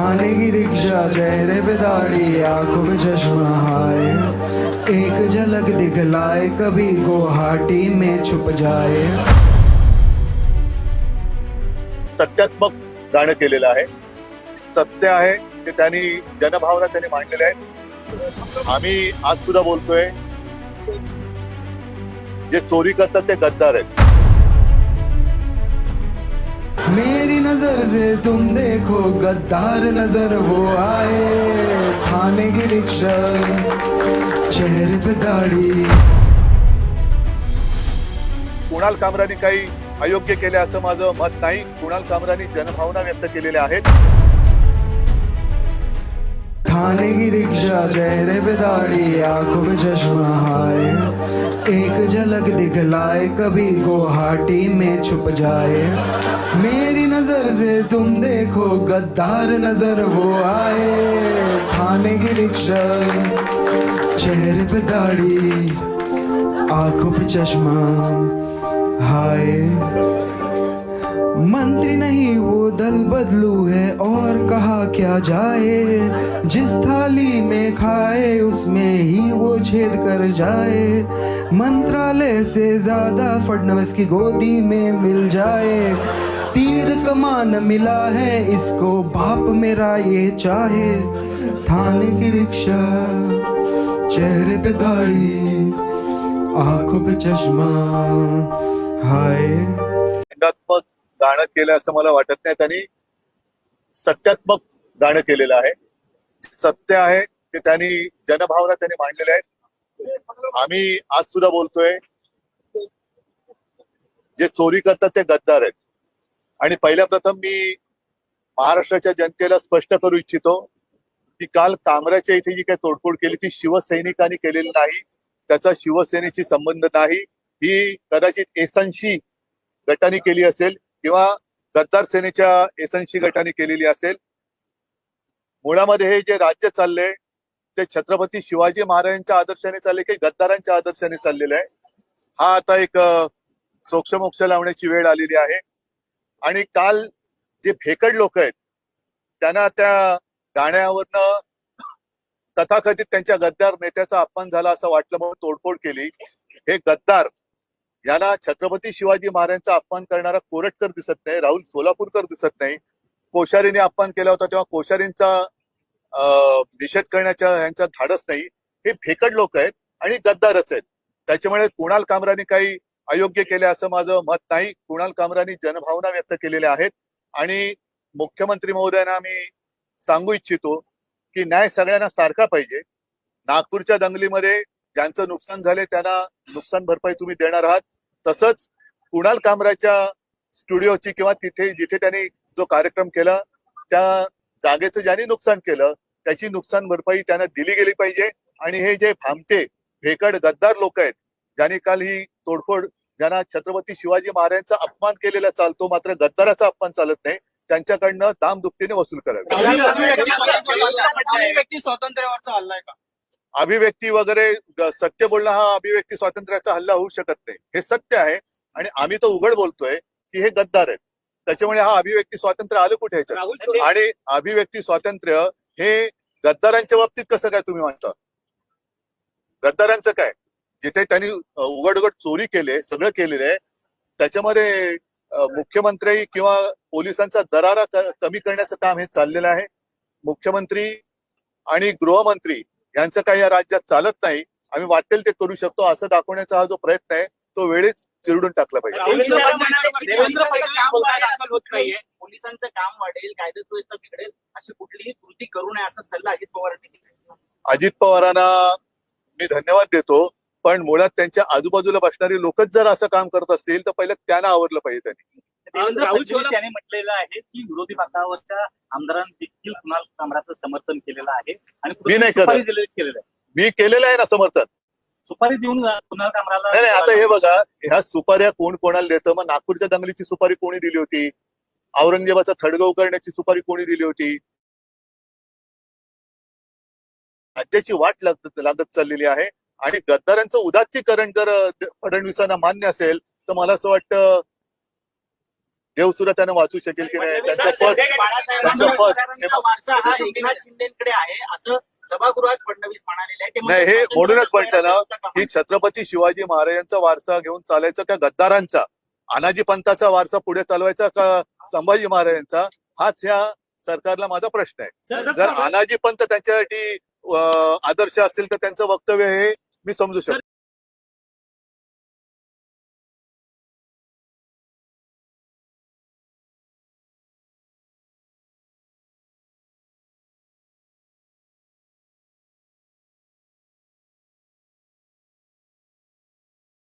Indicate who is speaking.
Speaker 1: थाने की रिक्शा, चेहरे पे दाढ़ी, आंखों में चश्मा, हाय एक झलक दिखलाए, कभी गुवाहाटी में छुप जाए.
Speaker 2: सत्यात्मक गाणं केलेलं आहे. सत्य आहे ते त्यांनी जनभावना त्यांनी मांडलेल्या आहेत. आम्ही आज सुद्धा बोलतोय, जे चोरी करतात ते गद्दार आहेत.
Speaker 1: मेरी नजर से तुम देखो, गद्दार नजर वो आए. थाने की रिक्शा, चेहरे पे दाढ़ी.
Speaker 2: कुणाल कामरानी काही अयोग्य केले असं माझं मत नाही. कुणाल कामरानी जनभावना व्यक्त केलेल्या आहेत.
Speaker 1: थाने की रिक्शा, चेहरे पे दाढ़ी, आंखों में चश्मा, हाय एक झलक दिखलाए, कभी गुवाहाटी में छुप जाए. मेरी नजर से तुम देखो, गद्दार नजर वो आए. थाने की रिक्शा, चेहरे पे दाढ़ी, आंखों पे चश्मा, हाय मंत्री नहीं वो दल बदलू है, और कहा क्या जाए. जिस थाली में खाए उसमें ही वो छेद कर जाए. मंत्रालय से ज्यादा फडणवीस की गोदी में मिल जाए. तीर कमान मिला है इसको, बाप मेरा ये चाहे. थाने की रिक्शा, चेहरे पे दाढ़ी, आंखों पे चष्मा, हाय.
Speaker 2: व्यंगात्मक गाणं केलं असं मला वाटत नाही. त्यांनी सत्यात्मक गाणं केलेलं आहे. सत्य आहे ते त्यांनी जनभावना त्यांनी मांडलेल्या आहेत. आम्ही आज सुद्धा बोलतोय, जे चोरी करतात ते गद्दार आहेत. आणि पहिल्या प्रथम मी महाराष्ट्राच्या जनतेला स्पष्ट करू इच्छितो की काल कामराच्या इथे जी काही तोडफोड केली ती शिवसैनिकांनी केलेली नाही. त्याचा शिवसेनेशी संबंध नाही. ही कदाचित एसएनसी गटाने केली असेल किंवा गद्दार सेनेच्या एसएनसी गटाने केलेली असेल. मुळामध्ये हे जे राज्य चाललंय ते छत्रपती शिवाजी महाराजांच्या आदर्शाने चालले की गद्दारांच्या आदर्शाने चाललेलं आहे. हा आता एक सोक्षमोक्ष लावण्याची वेळ आलेली आहे. आणि काल जे भेकड लोक आहेत त्यांना त्या गाण्यावरनं तथाकथित त्यांच्या गद्दार नेत्याचा अपमान झाला असं वाटलं म्हणून तोडफोड केली. हे गद्दार यांना छत्रपती शिवाजी महाराजांचा अपमान करणारा कोरटकर दिसत नाही, राहुल सोलापूरकर दिसत नाही. कोश्यारीने अपमान केला होता तेव्हा कोश्यारींचा निषेध करण्याच्या यांचा धाडस नाही. हे भेकड लोक आहेत आणि गद्दारच आहेत. त्याच्यामुळे कुणाल कामरानी काही अयोग्य केले असं माझं मत नाही. कुणाल कामरानी जनभावना व्यक्त केलेल्या आहेत. आणि मुख्यमंत्री महोदयांना मी सांगू इच्छितो की न्याय सगळ्यांना सारखा पाहिजे. नागपूरच्या दंगलीमध्ये ज्यांचं नुकसान झाले त्यांना नुकसान भरपाई तुम्ही देणार आहात. तसंच कुणाल कामराच्या स्टुडिओची किंवा तिथे जिथे त्यांनी जो कार्यक्रम केला त्या जागेचं ज्यांनी नुकसान केलं त्याची नुकसान भरपाई त्यांना दिली गेली पाहिजे. आणि हे जे भामटे भेकड गद्दार लोक आहेत ज्यांनी काल ही तोडफोड, ज्यांना छत्रपती शिवाजी महाराजांचा अपमान केलेला चालतो मात्र गद्दाराचा अपमान चालत नाही, त्यांच्याकडनं दामदुपटीने वसूल करावी.
Speaker 3: अभिव्यक्ती स्वातंत्र्यावरचा हल्ला आहे का?
Speaker 2: अभिव्यक्ती वगैरे सत्य बोलणं हा अभिव्यक्ती स्वातंत्र्याचा हल्ला होऊ शकत नाही. हे सत्य आहे आणि आम्ही तर उघड बोलतोय की हे गद्दार आहेत. त्याच्यामुळे हा अभिव्यक्ती स्वातंत्र्य आलं कुठे ह्याच्यात? आणि अभिव्यक्ती स्वातंत्र्य हे गद्दारांच्या बाबतीत कसं काय तुम्ही म्हणता? गद्दारांचं काय? जिथे त्यांनी उघड उघड चोरी केले, सगळं केलेलं आहे, त्याच्यामध्ये मुख्यमंत्री किंवा पोलिसांचा दरारा कमी करण्याचं काम हे चाललेलं आहे. मुख्यमंत्री आणि गृहमंत्री यांचं काही या राज्यात चालत नाही. आम्ही वाटेल ते करू शकतो असं दाखवण्याचा हा जो प्रयत्न आहे तो वेळेच चिरडून टाकला पाहिजे.
Speaker 3: पोलिसांचं काम वाढेल, कायदा सुव्यवस्था बिघडेल, अशी कुठलीही कृती करू नये असा सल्ला अजित पवारांनी दिला.
Speaker 2: अजित पवारांना मी धन्यवाद देतो, पण मुळात त्यांच्या आजूबाजूला बसणारी लोकच जर असं काम करत असतील तर पहिलं त्यांना आवरलं पाहिजे. त्यांनी
Speaker 4: राहुल फडणवीस यांनी म्हटलेलं आहे की विरोधी पक्षावरच्या आमदारांनी देखील कुणाल कामराचं समर्थन केलेलं आहे आणि
Speaker 2: मी नाही करत.
Speaker 4: केलेलं आहे.
Speaker 2: मी केलेलं आहे ना समर्थन.
Speaker 4: सुपारी देऊन कुणाल कामराला
Speaker 2: नाही आता हे बघा, ह्या सुपाऱ्या कोण कोणाला देतं? मग नागपूरच्या दंगलीची सुपारी कोणी दिली होती? औरंगजेबाचा थडगव करण्याची सुपारी कोणी दिली होती? राज्याची वाट लागत चाललेली आहे. आणि गद्दारांचं उदात्तीकरण जर फडणवीसांना मान्य असेल तर मला असं वाटतं देव सुद्धा त्यांना वाचू शकेल की नाही, त्यांचं पद त्यांचं पद
Speaker 3: बाळासाहेबांचा वारसा हा एकनाथ शिंदेकडे आहे असं सभागृहात फडणवीस म्हणालेले आहे. ते
Speaker 2: नाही, हे
Speaker 3: म्हणतात,
Speaker 2: म्हणूनच म्हटलं ना
Speaker 3: होता
Speaker 2: की छत्रपती शिवाजी महाराजांचा वारसा घेऊन चालायचा का गद्दारांचा, अनाजी पंथाचा वारसा पुढे चालवायचा का संभाजी महाराजांचा, हाच ह्या सरकारला माझा प्रश्न आहे. जर अनाजी पंथ त्यांच्यासाठी आदर्श असतील तर त्यांचं वक्तव्य हे मी समजू शकतो.